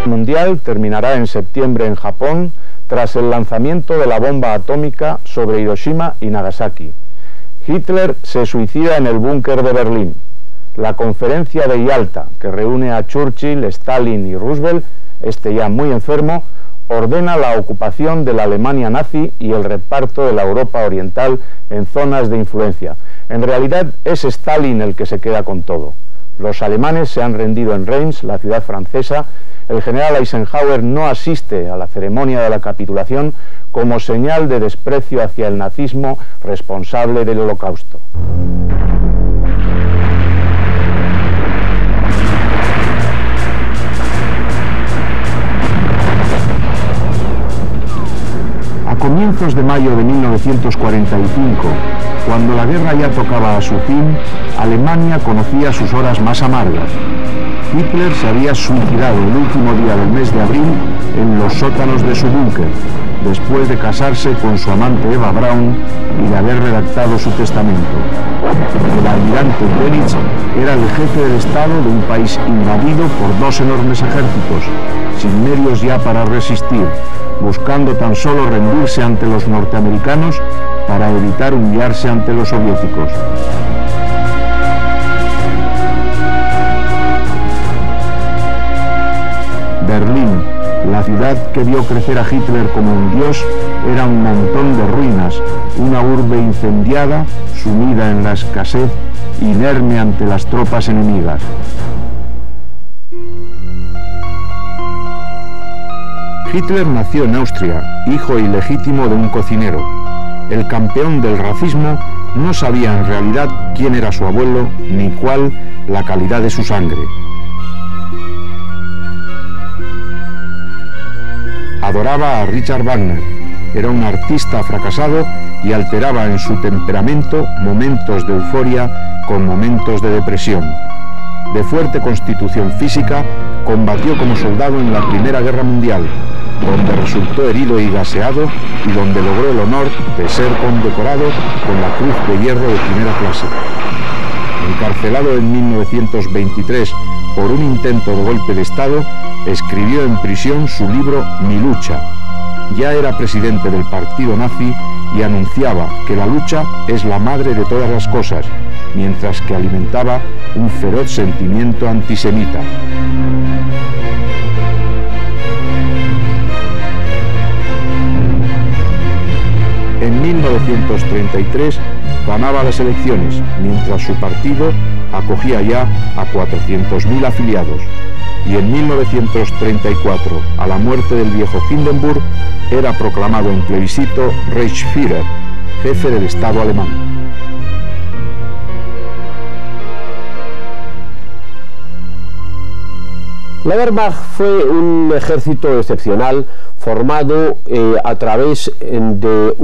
Mundial terminará en septiembre en Japón tras el lanzamiento de la bomba atómica sobre Hiroshima y Nagasaki. Hitler se suicida en el búnker de Berlín. La conferencia de Yalta, que reúne a Churchill, Stalin y Roosevelt, este ya muy enfermo, ordena la ocupación de la Alemania nazi y el reparto de la Europa oriental en zonas de influencia. En realidad es Stalin el que se queda con todo. Los alemanes se han rendido en Reims, la ciudad francesa. El general Eisenhower no asiste a la ceremonia de la capitulación como señal de desprecio hacia el nazismo responsable del Holocausto. A comienzos de mayo de 1945, cuando la guerra ya tocaba a su fin, Alemania conocía sus horas más amargas. Hitler se había suicidado el último día del mes de abril en los sótanos de su búnker, después de casarse con su amante Eva Braun y de haber redactado su testamento. El almirante Dönitz era el jefe del Estado de un país invadido por dos enormes ejércitos, sin medios ya para resistir, buscando tan solo rendirse ante los norteamericanos para evitar humillarse ante los soviéticos. Berlín, la ciudad que vio crecer a Hitler como un dios, era un montón de ruinas, una urbe incendiada, sumida en la escasez, inerme ante las tropas enemigas. Hitler nació en Austria, hijo ilegítimo de un cocinero. El campeón del racismo no sabía en realidad quién era su abuelo ni cuál la calidad de su sangre. Adoraba a Richard Wagner, era un artista fracasado y alteraba en su temperamento momentos de euforia con momentos de depresión. De fuerte constitución física, combatió como soldado en la Primera Guerra Mundial, donde resultó herido y gaseado y donde logró el honor de ser condecorado con la Cruz de Hierro de primera clase. Encarcelado en 1923 por un intento de golpe de Estado, escribió en prisión su libro Mi lucha. Ya era presidente del partido nazi y anunciaba que la lucha es la madre de todas las cosas, mientras que alimentaba un feroz sentimiento antisemita. En 1933 ganaba las elecciones, mientras su partido acogía ya a 400.000 afiliados. Y en 1934, a la muerte del viejo Hindenburg, era proclamado en plebiscito Reichsführer, jefe del Estado alemán. La Wehrmacht fue un ejército excepcional formado a través del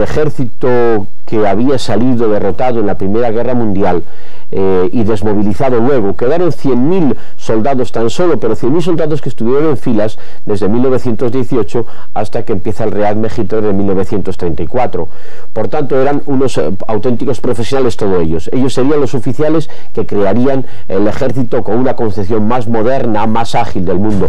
ejército que había salido derrotado en la Primera Guerra Mundial y desmovilizado luego. Quedaron 100.000 soldados tan solo, pero 100.000 soldados que estuvieron en filas desde 1918 hasta que empieza el Rearme Hitler de 1934. Por tanto, eran unos auténticos profesionales todos ellos. Ellos serían los oficiales que crearían el ejército con una concepción más moderna, más ágil del mundo.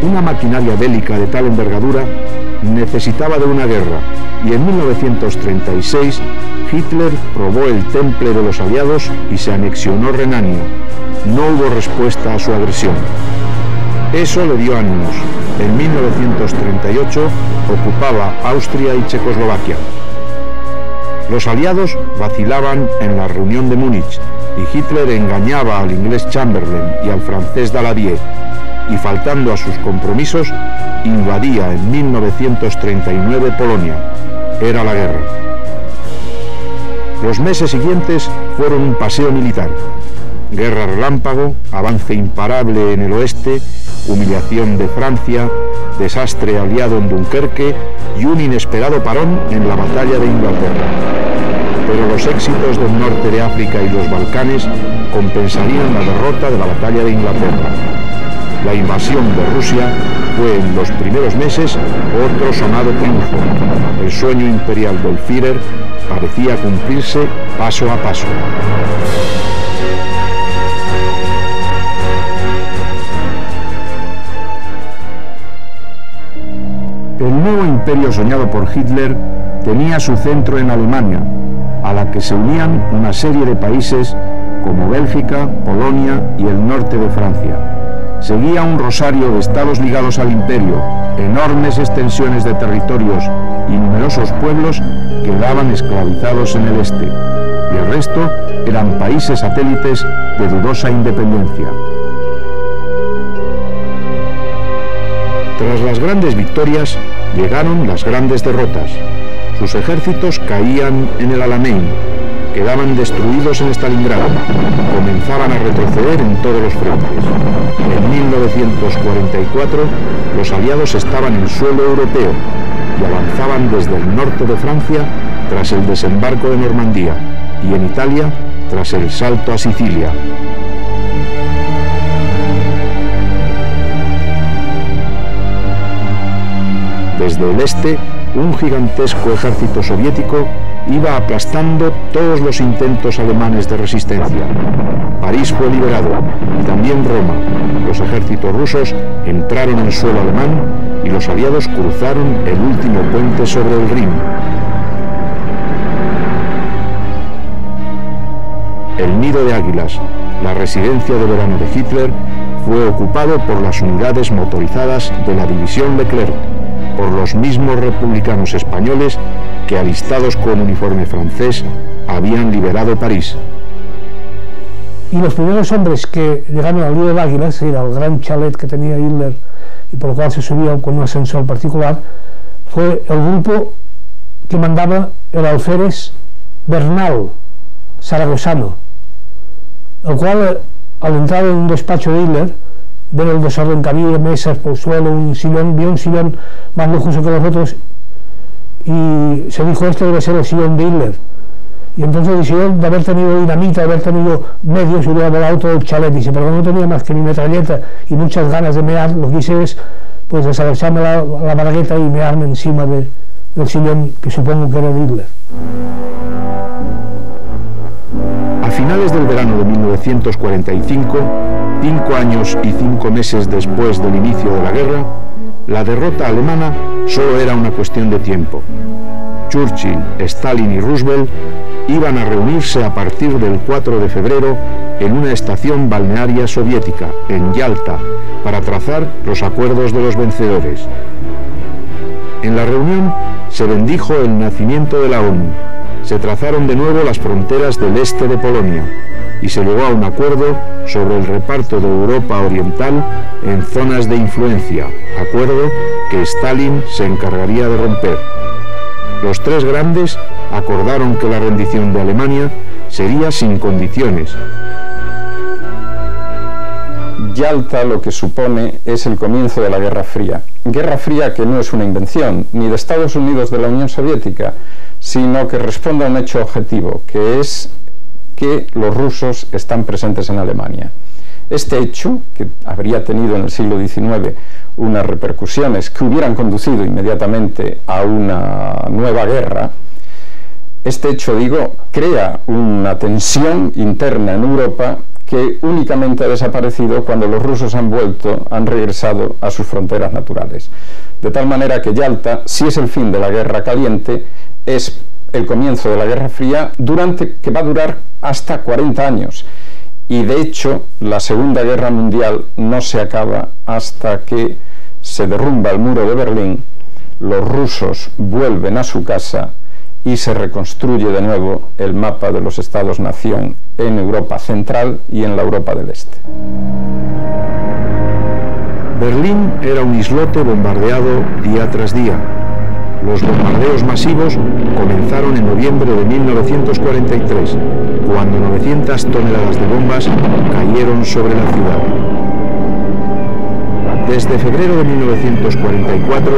Una maquinaria bélica de tal envergadura necesitaba de una guerra, y en 1936 Hitler probó el temple de los aliados y se anexionó Renania. No hubo respuesta a su agresión. Eso le dio ánimos. En 1938 ocupaba Austria y Checoslovaquia. Los aliados vacilaban en la reunión de Múnich y Hitler engañaba al inglés Chamberlain y al francés Daladier, y faltando a sus compromisos, invadía en 1939 Polonia. Era la guerra. Los meses siguientes fueron un paseo militar. Guerra relámpago, avance imparable en el oeste, humillación de Francia, desastre aliado en Dunkerque y un inesperado parón en la batalla de Inglaterra. Pero los éxitos del norte de África y los Balcanes compensarían la derrota de la batalla de Inglaterra. La invasión de Rusia fue en los primeros meses otro sonado triunfo. El sueño imperial del Führer parecía cumplirse paso a paso. imperio soñado por Hitler tenía su centro en Alemania, a la que se unían una serie de países como Bélgica, Polonia y el norte de Francia. Seguía un rosario de estados ligados al imperio, enormes extensiones de territorios y numerosos pueblos quedaban esclavizados en el este, y el resto eran países satélites de dudosa independencia. Tras las grandes victorias, llegaron las grandes derrotas. Sus ejércitos caían en el Alamein, quedaban destruidos en Stalingrado, comenzaban a retroceder en todos los frentes. En 1944, los aliados estaban en suelo europeo y avanzaban desde el norte de Francia tras el desembarco de Normandía y en Italia tras el salto a Sicilia. Desde el este, un gigantesco ejército soviético iba aplastando todos los intentos alemanes de resistencia. París fue liberado y también Roma. Los ejércitos rusos entraron en suelo alemán y los aliados cruzaron el último puente sobre el Rin. El Nido de Águilas, la residencia de verano de Hitler, fue ocupado por las unidades motorizadas de la división Leclerc, por los mismos republicanos españoles que, alistados con uniforme francés, habían liberado París. Y los primeros hombres que llegaron al Nido de Águilas, era el gran chalet que tenía Hitler y por el cual se subía con un ascensor particular, fue el grupo que mandaba el alférez Bernal, zaragozano, el cual, al entrar en un despacho de Hitler, ver el desorden que había, mesas por el suelo, un sillón, vio un sillón más lujoso que los otros y se dijo: este debe ser el sillón de Hitler. Y entonces decidió, de haber tenido dinamita, de haber tenido medios, y hubiera volado todo el chalet. Dice, pero no tenía más que mi metralleta y muchas ganas de mear, lo que hice es pues desabrocharme la bragueta y mearme encima del sillón que supongo que era de Hitler. A finales del verano de 1945, 5 años y 5 meses después del inicio de la guerra, la derrota alemana solo era una cuestión de tiempo. Churchill, Stalin y Roosevelt iban a reunirse a partir del 4 de febrero en una estación balnearia soviética, en Yalta, para trazar los acuerdos de los vencedores. En la reunión se bendijo el nacimiento de la ONU, se trazaron de nuevo las fronteras del este de Polonia y se llegó a un acuerdo sobre el reparto de Europa Oriental en zonas de influencia, acuerdo que Stalin se encargaría de romper. Los tres grandes acordaron que la rendición de Alemania sería sin condiciones. Yalta lo que supone es el comienzo de la Guerra Fría. Guerra Fría que no es una invención, ni de Estados Unidos de la Unión Soviética, sino que responde a un hecho objetivo, que es que los rusos están presentes en Alemania. Este hecho, que habría tenido en el siglo XIX unas repercusiones que hubieran conducido inmediatamente a una nueva guerra, este hecho, digo, crea una tensión interna en Europa que únicamente ha desaparecido cuando los rusos han regresado a sus fronteras naturales. De tal manera que Yalta, si es el fin de la Guerra Caliente, es el comienzo de la Guerra Fría, que va a durar hasta 40 años. Y de hecho, la Segunda Guerra Mundial no se acaba hasta que se derrumba el muro de Berlín, los rusos vuelven a su casa y se reconstruye de nuevo el mapa de los Estados-nación en Europa Central y en la Europa del Este. Berlín era un islote bombardeado día tras día. Los bombardeos masivos comenzaron en noviembre de 1943, cuando 900 toneladas de bombas cayeron sobre la ciudad. Desde febrero de 1944,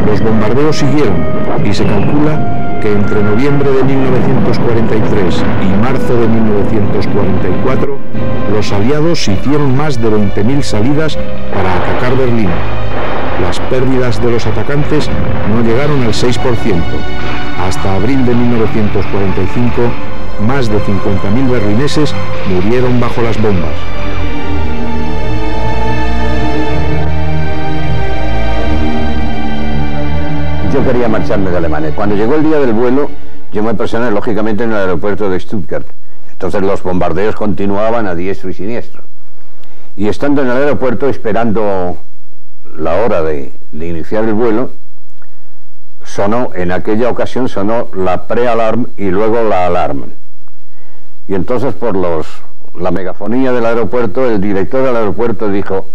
los bombardeos siguieron y se calcula que entre noviembre de 1943 y marzo de 1944, los aliados hicieron más de 20.000 salidas para atacar Berlín. Las pérdidas de los atacantes no llegaron al 6%. Hasta abril de 1945, más de 50.000 berlineses murieron bajo las bombas. Yo no quería marcharme de Alemania. Cuando llegó el día del vuelo, yo me personé lógicamente en el aeropuerto de Stuttgart. Entonces los bombardeos continuaban a diestro y siniestro. Y estando en el aeropuerto, esperando la hora de iniciar el vuelo, en aquella ocasión sonó la pre-alarm y luego la alarm. Y entonces por la megafonía del aeropuerto, el director del aeropuerto dijo: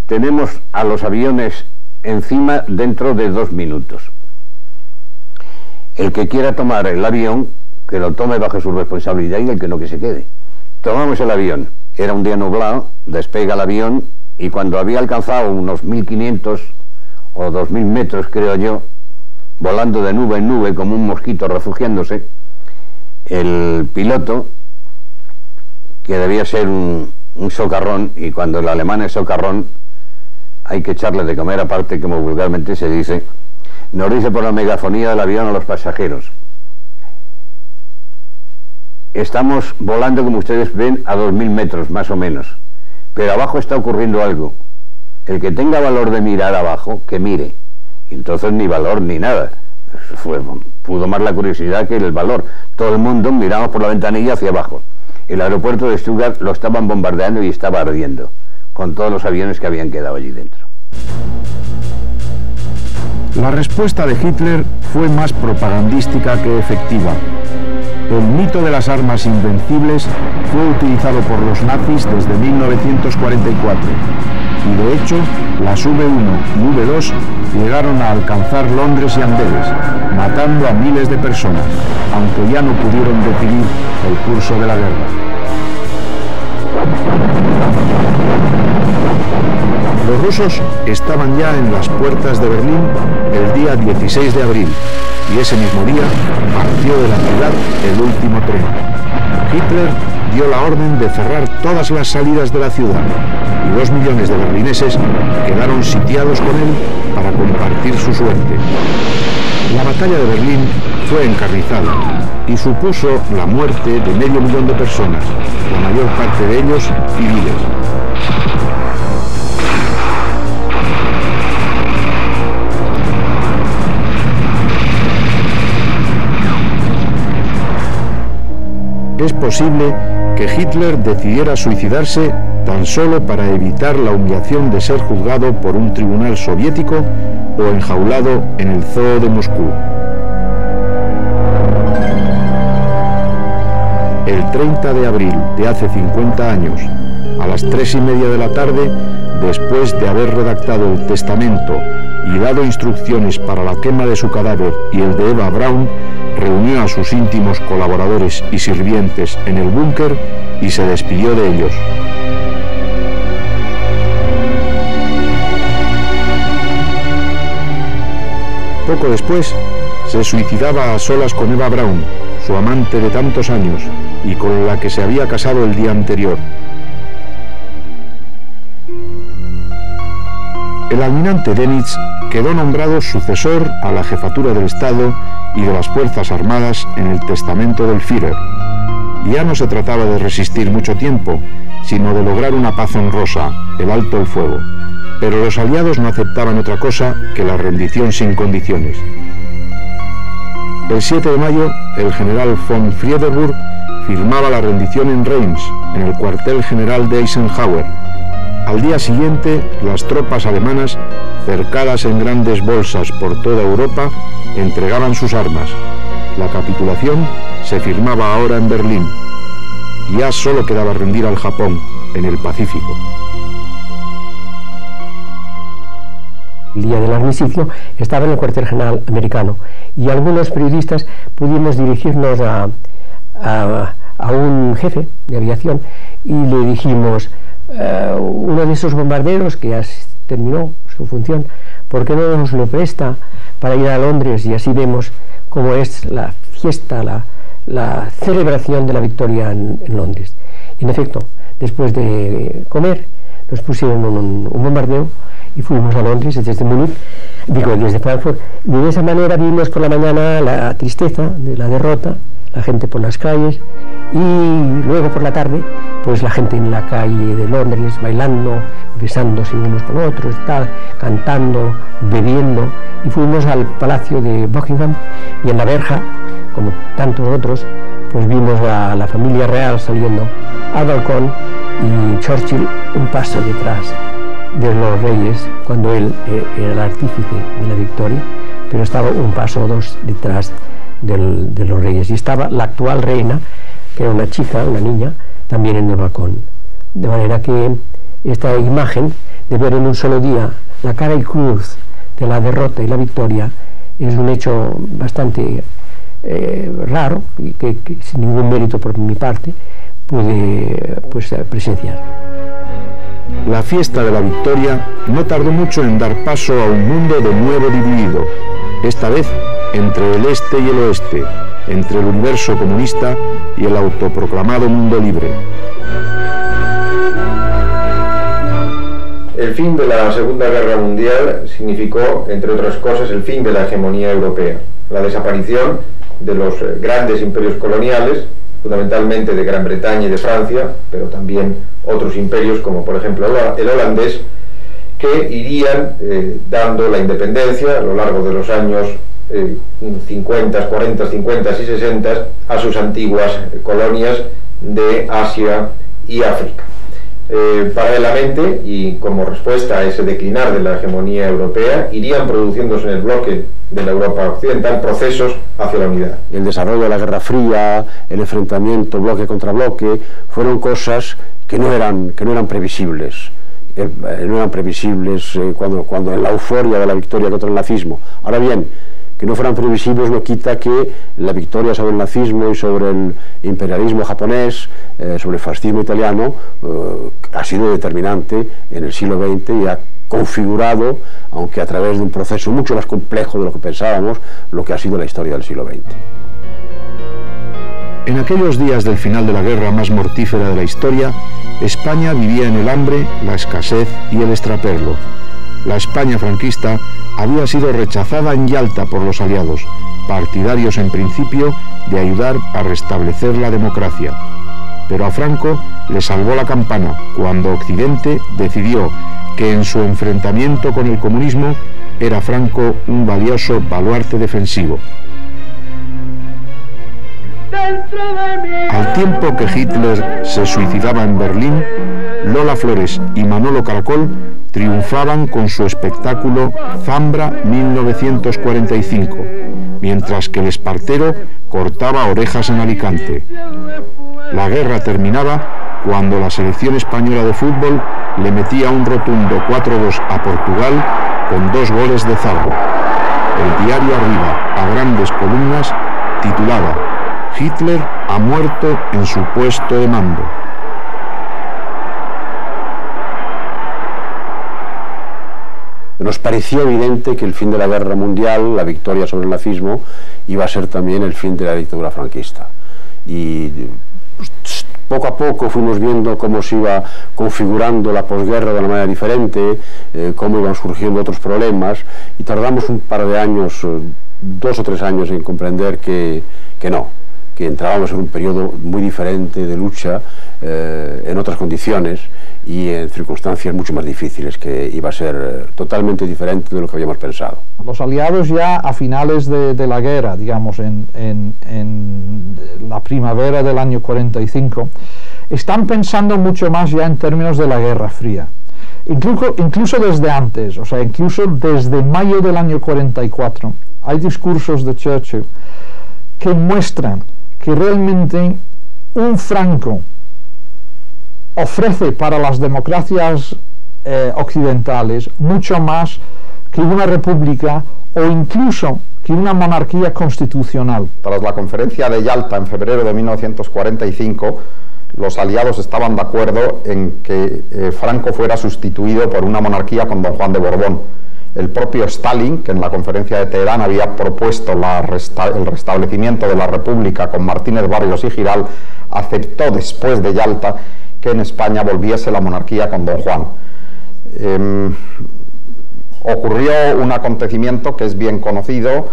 tenemos a los aviones encima dentro de 2 minutos. El que quiera tomar el avión, que lo tome bajo su responsabilidad, y el que no, que se quede. Tomamos el avión. Era un día nublado, despega el avión, y cuando había alcanzado unos 1500 o 2000 metros, creo yo, volando de nube en nube como un mosquito refugiándose, el piloto, que debía ser un socarrón, y cuando el alemán es socarrón hay que echarle de comer aparte, como vulgarmente se dice, nos dice por la megafonía del avión a los pasajeros: estamos volando, como ustedes ven, a 2000 metros más o menos, pero abajo está ocurriendo algo. El que tenga valor de mirar abajo, que mire. Y entonces ni valor ni nada. Pudo más la curiosidad que el valor. Todo el mundo miramos por la ventanilla hacia abajo. El aeropuerto de Stuttgart lo estaban bombardeando y estaba ardiendo, con todos los aviones que habían quedado allí dentro. La respuesta de Hitler fue más propagandística que efectiva. El mito de las armas invencibles fue utilizado por los nazis desde 1944 y de hecho las V1 y V2 llegaron a alcanzar Londres y Amberes, matando a miles de personas, aunque ya no pudieron decidir el curso de la guerra. Los rusos estaban ya en las puertas de Berlín el día 16 de abril y ese mismo día partió de la ciudad el último tren. Hitler dio la orden de cerrar todas las salidas de la ciudad y 2 millones de berlineses quedaron sitiados con él para compartir su suerte. La batalla de Berlín fue encarnizada y supuso la muerte de 500.000 de personas, la mayor parte de ellos civiles. Es posible que Hitler decidiera suicidarse tan solo para evitar la humillación de ser juzgado por un tribunal soviético o enjaulado en el zoo de Moscú. El 30 de abril de hace 50 años, a las 3:30 de la tarde, después de haber redactado el testamento y dado instrucciones para la quema de su cadáver y el de Eva Braun, reunió a sus íntimos colaboradores y sirvientes en el búnker y se despidió de ellos. Poco después, se suicidaba a solas con Eva Braun, su amante de tantos años, y con la que se había casado el día anterior. El almirante Dönitz quedó nombrado sucesor a la jefatura del Estado y de las Fuerzas Armadas en el testamento del Führer. Ya no se trataba de resistir mucho tiempo, sino de lograr una paz honrosa, el alto el fuego. Pero los aliados no aceptaban otra cosa que la rendición sin condiciones. El 7 de mayo, el general von Friedeburg firmaba la rendición en Reims, en el cuartel general de Eisenhower. Al día siguiente, las tropas alemanas, cercadas en grandes bolsas por toda Europa, entregaban sus armas. La capitulación se firmaba ahora en Berlín. Ya solo quedaba rendir al Japón, en el Pacífico. El día del armisticio estaba en el cuartel general americano y algunos periodistas pudimos dirigirnos a un jefe de aviación y le dijimos: uno de esos bombarderos que ya terminó su función, ¿por qué no nos lo presta para ir a Londres y así vemos cómo es la fiesta, la celebración de la victoria en Londres? Y en efecto, después de comer, nos pusieron un bombardeo y fuimos a Londres desde Múnich, digo, desde Frankfurt, y de esa manera vimos por la mañana la tristeza de la derrota, la gente por las calles, y luego por la tarde pues la gente en la calle de Londres bailando, besándose unos con otros, tal, cantando, bebiendo, y fuimos al Palacio de Buckingham, y en la verja, como tantos otros, pues vimos a la familia real saliendo al balcón y Churchill un paso detrás de los reyes, cuando él era el artífice de la victoria, pero estaba un paso o dos detrás de los reyes, y estaba la actual reina, que era una chica, una niña, también en el balcón. De manera que esta imagen de ver en un solo día la cara y cruz de la derrota y la victoria es un hecho bastante raro, y que sin ningún mérito por mi parte pude pues presenciar. La fiesta de la victoria no tardó mucho en dar paso a un mundo de nuevo dividido, esta vez entre el este y el oeste, entre el universo comunista y el autoproclamado mundo libre. El fin de la Segunda Guerra Mundial significó, entre otras cosas, el fin de la hegemonía europea, la desaparición de los grandes imperios coloniales, fundamentalmente de Gran Bretaña y de Francia, pero también otros imperios como por ejemplo el holandés, que irían dando la independencia a lo largo de los años 50, 40, 50 y 60 a sus antiguas colonias de Asia y África. Paralelamente, y como respuesta a ese declinar de la hegemonía europea, irían produciéndose en el bloque de la Europa occidental procesos hacia la unidad. El desarrollo de la Guerra Fría, el enfrentamiento bloque contra bloque, fueron cosas que no eran previsibles. No eran previsibles cuando en la euforia de la victoria contra el nazismo. Ahora bien, que no fueran previsibles no quita que la victoria sobre el nazismo y sobre el imperialismo japonés, sobre el fascismo italiano, ha sido determinante en el siglo XX y ha configurado, aunque a través de un proceso mucho más complejo de lo que pensábamos, lo que ha sido la historia del siglo XX. En aquellos días del final de la guerra más mortífera de la historia, España vivía en el hambre, la escasez y el extraperlo. La España franquista había sido rechazada en Yalta por los aliados, partidarios en principio de ayudar a restablecer la democracia. Pero a Franco le salvó la campana cuando Occidente decidió que en su enfrentamiento con el comunismo era Franco un valioso baluarte defensivo. Al tiempo que Hitler se suicidaba en Berlín, Lola Flores y Manolo Caracol triunfaban con su espectáculo Zambra 1945, mientras que el Espartero cortaba orejas en Alicante. La guerra terminaba cuando la selección española de fútbol le metía un rotundo 4-2 a Portugal con 2 goles de Zarro. El diario Arriba, a grandes columnas, titulaba «Hitler ha muerto en su puesto de mando». Nos parecía evidente que el fin de la guerra mundial, la victoria sobre el nazismo, iba a ser también el fin de la dictadura franquista. Y poco a poco fuimos viendo cómo se iba configurando la posguerra de una manera diferente, cómo iban surgiendo otros problemas, y tardamos un par de años, 2 o 3 años en comprender que entrábamos en un periodo muy diferente de lucha, en otras condiciones y en circunstancias mucho más difíciles, que iba a ser totalmente diferente de lo que habíamos pensado. Los aliados ya a finales de la guerra, digamos en la primavera del año 45, están pensando mucho más ya en términos de la Guerra Fría. Incluso desde antes, o sea, incluso desde mayo del año 44, hay discursos de Churchill que muestran que realmente un Franco ofrece para las democracias occidentales mucho más que una república o incluso que una monarquía constitucional. Tras la conferencia de Yalta en febrero de 1945, los aliados estaban de acuerdo en que Franco fuera sustituido por una monarquía con don Juan de Borbón. El propio Stalin, que en la conferencia de Teherán había propuesto el restablecimiento de la república con Martínez Barrios y Giral, aceptó después de Yalta que en España volviese la monarquía con don Juan. ocurrió un acontecimiento que es bien conocido.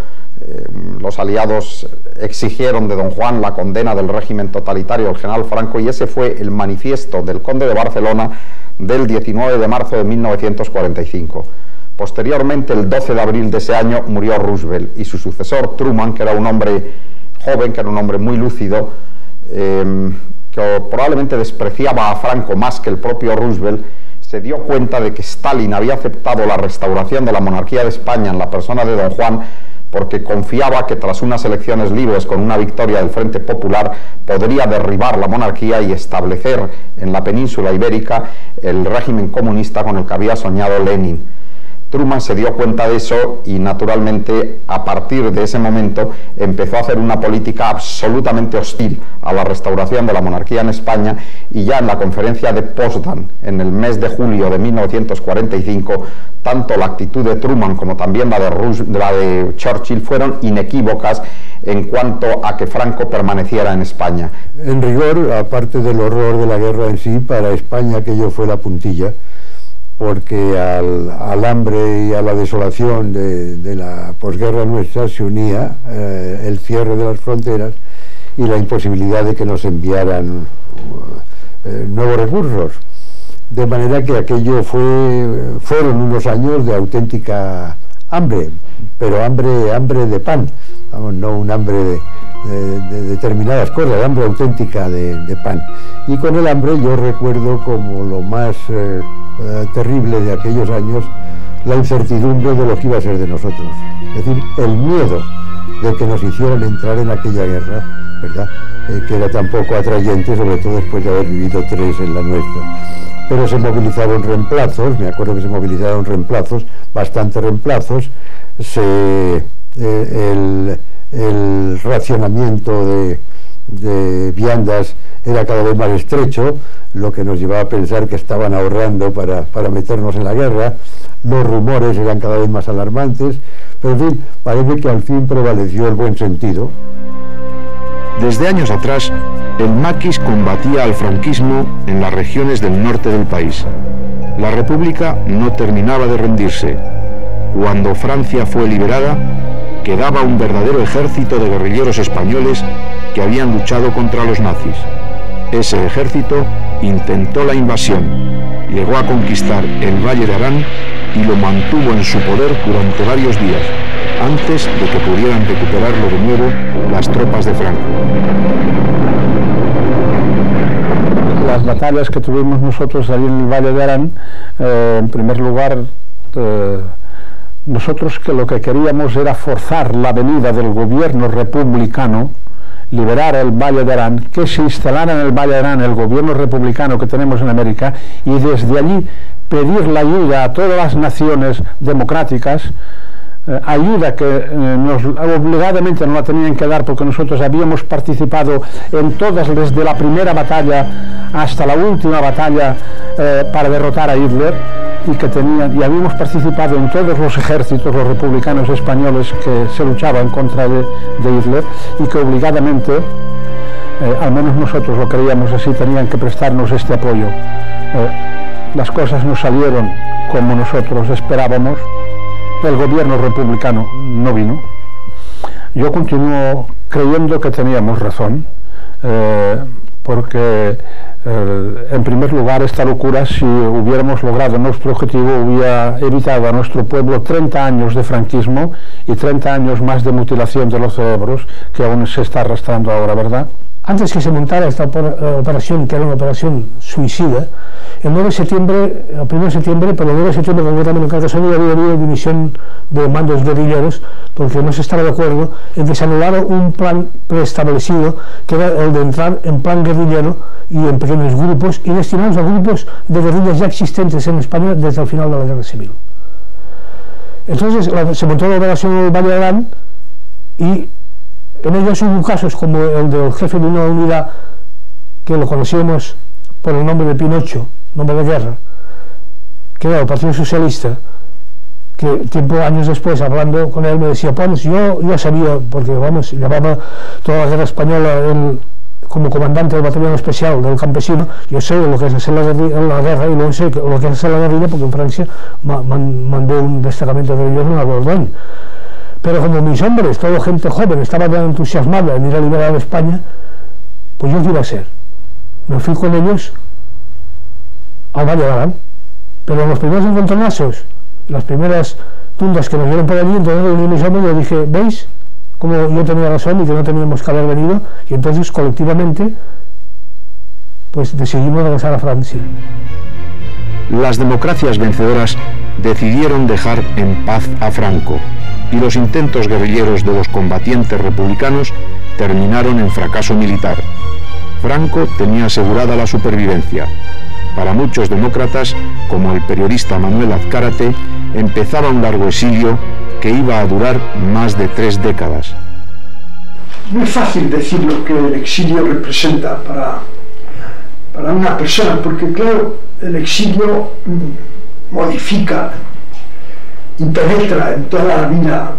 Los aliados exigieron de don Juan la condena del régimen totalitario del general Franco, y ese fue el manifiesto del conde de Barcelona del 19 de marzo de 1945. Posteriormente, el 12 de abril de ese año, murió Roosevelt, y su sucesor, Truman, que era un hombre joven, que era un hombre muy lúcido, que probablemente despreciaba a Franco más que el propio Roosevelt, se dio cuenta de que Stalin había aceptado la restauración de la monarquía de España en la persona de don Juan, porque confiaba que tras unas elecciones libres con una victoria del Frente Popular podría derribar la monarquía y establecer en la península ibérica el régimen comunista con el que había soñado Lenin. Truman se dio cuenta de eso y, naturalmente, a partir de ese momento empezó a hacer una política absolutamente hostil a la restauración de la monarquía en España, y ya en la conferencia de Potsdam en el mes de julio de 1945, tanto la actitud de Truman como también la de Churchill fueron inequívocas en cuanto a que Franco permaneciera en España. En rigor, aparte del horror de la guerra en sí, para España aquello fue la puntilla, porque al hambre y a la desolación de la posguerra nuestra se unía el cierre de las fronteras y la imposibilidad de que nos enviaran nuevos recursos. De manera que aquello fueron unos años de auténtica hambre, pero hambre de pan, vamos, no un hambre de determinadas cosas, hambre auténtica de pan. Y con el hambre yo recuerdo como lo más terrible de aquellos años la incertidumbre de lo que iba a ser de nosotros, es decir, el miedo de que nos hicieran entrar en aquella guerra, ¿verdad? Que era tan poco atrayente, sobre todo después de haber vivido 3 en la nuestra. Pero se movilizaron reemplazos, me acuerdo que se movilizaron reemplazos, bastantes reemplazos, el racionamiento de viandas era cada vez más estrecho, lo que nos llevaba a pensar que estaban ahorrando para meternos en la guerra. Los rumores eran cada vez más alarmantes, pero en fin, parece que al fin prevaleció el buen sentido. Desde años atrás, el maquis combatía al franquismo en las regiones del norte del país. La República no terminaba de rendirse. Cuando Francia fue liberada, quedaba un verdadero ejército de guerrilleros españoles que habían luchado contra los nazis. Ese ejército intentó la invasión, llegó a conquistar el Valle de Arán y lo mantuvo en su poder durante varios días, antes de que pudieran recuperarlo de nuevo las tropas de Franco. Las batallas que tuvimos nosotros allí en el Valle de Arán, en primer lugar, nosotros que lo que queríamos era forzar la venida del gobierno republicano, liberar el Valle de Arán, que se instalara en el Valle de Arán el gobierno republicano que tenemos en América, y desde allí pedir la ayuda a todas las naciones democráticas, ayuda que obligadamente nos la tenían que dar, porque nosotros habíamos participado en todas, desde la primera batalla hasta la última batalla para derrotar a Hitler, y habíamos participado en todos los ejércitos, los republicanos españoles que se luchaban contra de Hitler, y que obligadamente, al menos nosotros lo creíamos así, tenían que prestarnos este apoyo. Las cosas no salieron como nosotros esperábamos. El gobierno republicano no vino. Yo continúo creyendo que teníamos razón, porque en primer lugar esta locura, si hubiéramos logrado nuestro objetivo, hubiera evitado a nuestro pueblo 30 años de franquismo y 30 años más de mutilación de los cerebros, que aún se está arrastrando ahora, ¿verdad? Antes que se montara esta operación, que era una operación suicida, el 1 de septiembre, pero el 9 de septiembre concretamente en Cartagena había habido dimisión de mandos guerrilleros, porque no se estaba de acuerdo en que se anulara un plan preestablecido, que era el de entrar en plan guerrillero y en pequeños grupos, y destinados a grupos de guerrillas ya existentes en España desde el final de la Guerra Civil. Entonces se montó la operación en el Valle de Arán, y en ellos hubo casos como el del jefe de una unidad que lo conocíamos por el nombre de Pinocho, nombre de guerra, que era el Partido Socialista, que años después, hablando con él, me decía, pues yo sabía, porque vamos, llamaba toda la guerra española, él como comandante del batallón especial del campesino, yo sé lo que es hacer la guerra y no sé lo que es hacer la guerrilla porque en Francia mandé un destacamento de ellos en la Dordogne. Pero como mis hombres, toda gente joven, estaba tan entusiasmada en ir a liberar a España, pues yo qué iba a hacer. Me fui con ellos al Valle de Arán, pero en los primeros encontronazos, las primeras tundas que nos dieron por allí, entonces reuní mis hombres y les dije, ¿veis? Como yo tenía razón y que no teníamos que haber venido, y entonces colectivamente pues decidimos regresar a Francia. Las democracias vencedoras decidieron dejar en paz a Franco y los intentos guerrilleros de los combatientes republicanos terminaron en fracaso militar. Franco tenía asegurada la supervivencia. Para muchos demócratas, como el periodista Manuel Azcárate, empezaba un largo exilio que iba a durar más de 3 décadas. No es fácil decir lo que el exilio representa para una persona, porque claro, el exilio modifica y penetra en toda la vida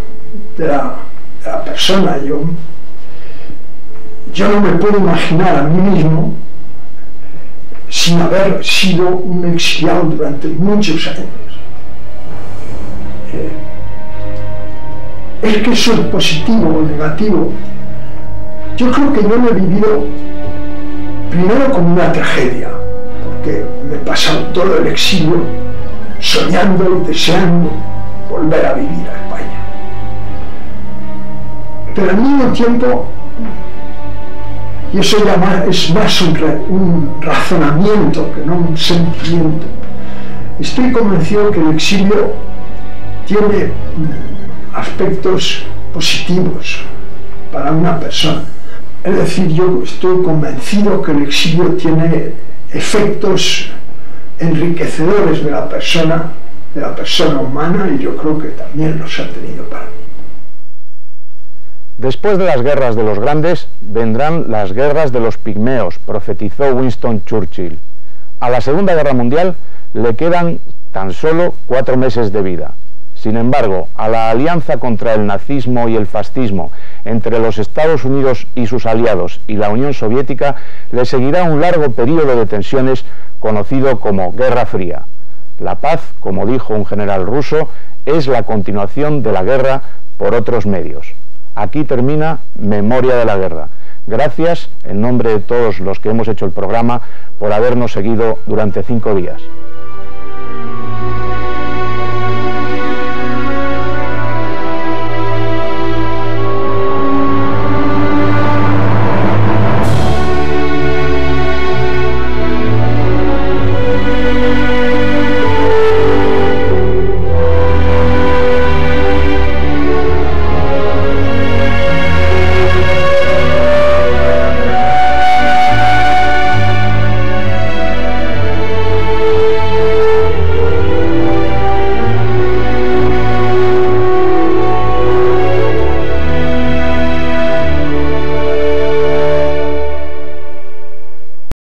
de la persona. Yo no me puedo imaginar a mí mismo sin haber sido un exiliado durante muchos años. Es que eso es positivo o negativo. Yo creo que yo lo he vivido primero como una tragedia, porque me he pasado todo el exilio soñando y deseando volver a vivir a España. Pero al mismo tiempo, y eso ya es más un razonamiento que no un sentimiento, estoy convencido que el exilio tiene aspectos positivos para una persona. Es decir, yo estoy convencido que el exilio tiene efectos enriquecedores de la persona humana, y yo creo que también los ha tenido para mí. Después de las guerras de los grandes, vendrán las guerras de los pigmeos, profetizó Winston Churchill. A la Segunda Guerra Mundial le quedan tan solo 4 meses de vida. Sin embargo, a la alianza contra el nazismo y el fascismo entre los Estados Unidos y sus aliados y la Unión Soviética le seguirá un largo periodo de tensiones conocido como Guerra Fría. La paz, como dijo un general ruso, es la continuación de la guerra por otros medios. Aquí termina Memoria de la Guerra. Gracias, en nombre de todos los que hemos hecho el programa, por habernos seguido durante 5 días.